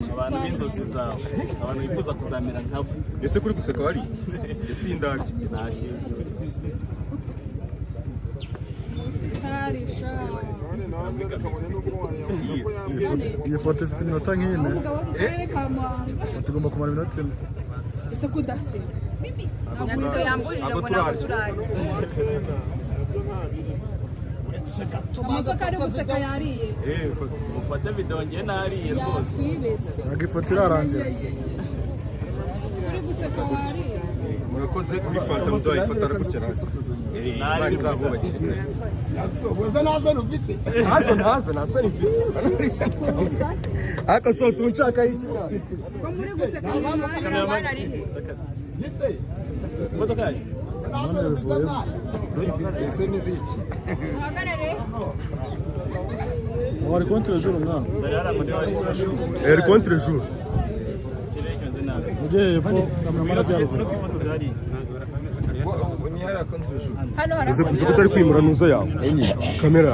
abantu b'inzozi zawe abantu bifuza kuzamera nkabo ese kuri guseka wari ese indabyo iyi foto ifite iminota nk'ine tugomba kumara iminota ine ese kudase ntabwo turarya amazoka ari guseka yariye ufate video ngiye nariye rwose ntabwo ifoto irarangira uri guseka wariye murakoze kuri fanta muzayifata gutya nari zabubakira neza nazo mfite aka so tunchaka iki ko muri guseka abana ari he modoka yaje none bivuyemo ese niziki uhagarare wari contre jour umwana er contre jour ujye hepfo kameramani ajya ruguru hano uze kutari kwimura nuzo yawe kamera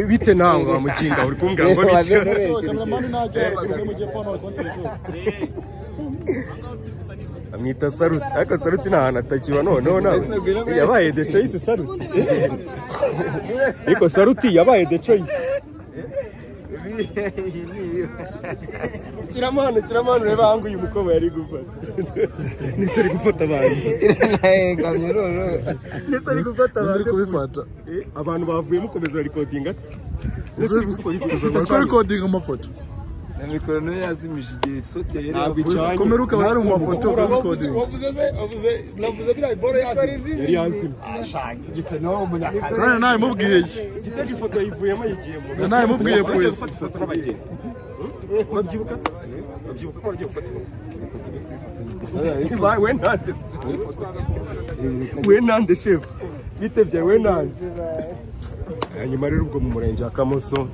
bite nawe wamukinga uri kumbwira ngo bite kameramani najya ruguru mu gihe phone wari contre jour amwita saruti ariko saruti nta hantu atakiba noneho nawe yabaye the choice saruti ariko saruti yabaye the choice kiramano ureba hangu uyu mukobwa yari gufata nise ari gufata abantu nise ari gufata abantu kubifata abantu bavuye mukomeza recording se ko recording amafoto mikoro nayo yazimije igihe soteye komera ukaba hari mu mafoto ko recording navuze biriya boro yazimije yari yazimye gitanaho umunyakazi kandi nawe mubwiye gitega ifoto yivuyemo yigiyemo nawe mubwiye polisi ifoto n'abageni babyibuka se babyibuka ko bagiye gufata ifoto we nande chef bitebye we nande hanyuma rero ubwo mu murenge wa Kamoso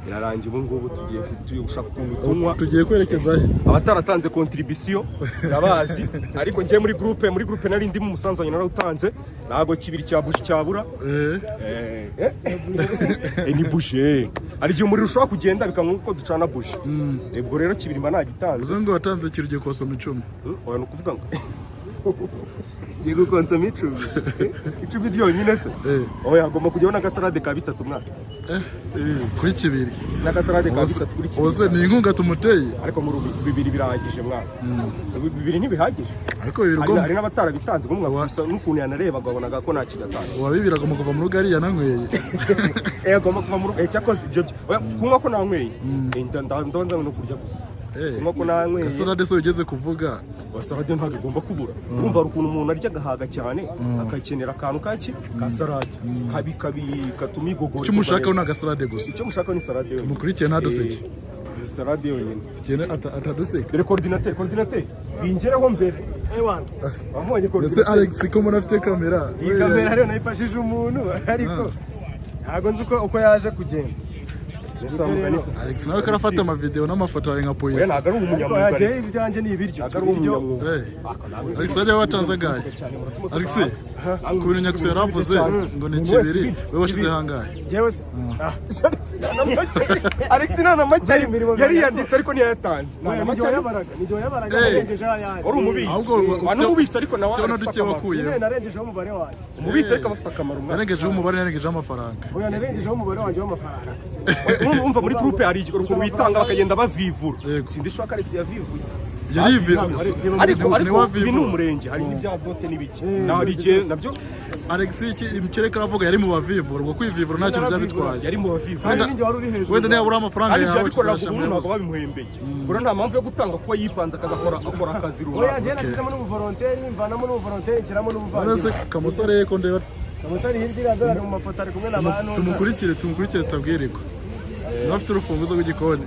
irarangiye ubu ngubu tugiye gushaka ukuntu tunywa tugiye kwerekeza he abataratanze contribution nabazi ariko ngiye muri groupe nari ndimo umusanzu wanyu narawutanze nago kibiri cya bushi cyabura ni bushi ari gihe umuriro ushobora kugenda bikanguko ducana bushi ebwo rero kibiri mba nagitanze uzango watanze kirugiye kosoma 10 oya nukuvuga ngo yego konsoma 10 ryonyine se oya agomba kujyaho n'agasalade ka 3 mwana kuri kibiri n'agasalade ka 3 kuri kibiri ose ni inkunga tumuteye ariko mu bibiri birahagije mwana bibiri ntibihagije ariko bibiri hari n'abatarabitanze bumwe gusa n'ukuntu yanareba agabonaga ko nta kidatanze wabibira agomba kuva mu rugo ari yananyweye agomba kuva mu rugo cyakoze ibyo kunywa ko nanyweye ndonza no kurya gusa kunywa ko nanyweye gasalade so ugeze kuvuga salade ntabwo igomba kubura urumva ukuntu umuntu arya agahaga cyane akakenera akantu kaki ka salade katuma igogora icyo mushaka ni agasalade gusa icyo mushaka ni salade yonyine mukurikiye ntaduseke ni salade yonyine sikene ataduseke dore coordinateur bingereho mbere wamubonye ese Alex ko munafite kamera iyi kamera rero nayifashije umuntu ariko ntabwo nzi uko yaje kugenda Alex nawe karafata ama video n'amafoto yawe nka polisi ntabwo ari umunyamwuga ibyanjye ni ibiryo ntabwo ari umunyamwuga Alex ajya watanze gahe Alex ku bintu Nyakusu yaravuze ngo ni kibiri we washize hangahe jewe se Alex nana make yari yanditse ariko ntiyatanze nijyo yabaraga narengeje ayandi uri umubitsi wanumubitsi ariko nawe tubona duke wakuye narengejeho umubare wanjye umubitsi ariko afite akamaro yarengejeho umubare yarengejeho amafaranga oya narengejeho umubare wanjye w'amafaranga umva muri groupe hari igikorwa witanga bakagenda bavivura sindishaka Alex yavivuye ariko ibi ni umurenge hari n'ibya dote n'ibiki naho rigiye nabyo Alex ikireka aravuga yari mu bavivura ubwo kwivivura ntacyo byabitwaye yari mu bavivura wenda niba uri amafaranga yawe ariko ntabwo babimuhembeye bro nta mpamvu yo gutanga kuko yipanze akora akazi runaka oya njye nashyizemo n'ubuvolonteri mvanamo n'ubuvolonteri nshyiramo n'ubuvandimwe kamusore ko ndeba kamusore hirya iradora mu mafoto ari kumwe n'abantu tumukurikire tutabwirirwa niba afite urufunguzo rw'igikoni